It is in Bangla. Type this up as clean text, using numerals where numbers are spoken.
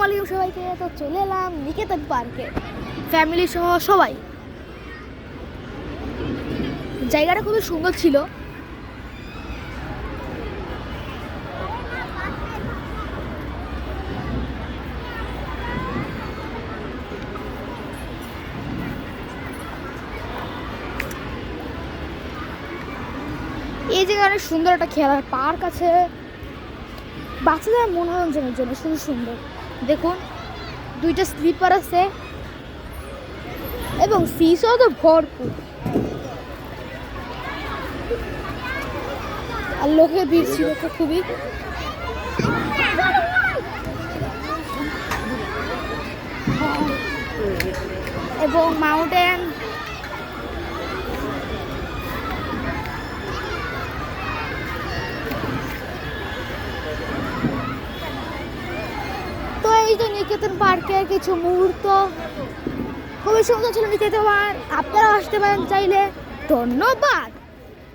আসসালামু আলাইকুম সবাইকে। তো চলে এলাম নিকেতন পার্কে ফ্যামিলি সহ সবাই। জায়গাটা খুবই সুন্দর ছিল। এই জায়গায় অনেক সুন্দর একটা খেলার পার্ক আছে, বাচ্চাদের মনোরঞ্জনের জন্য শুধু সুন্দর। দেখুন, দুইটা স্লিপার আছে এবং ফিসও তো ভরপুর, আর লোকের ভিড় ছিল তো খুবই। এবং মাউন্টেন, তো এই যে নিকেতন পার্কের কিছু মুহূর্ত খুবই সুন্দর ছিল। নিকেতন পার্ক আপনারা আসতে পারেন চাইলে। ধন্যবাদ।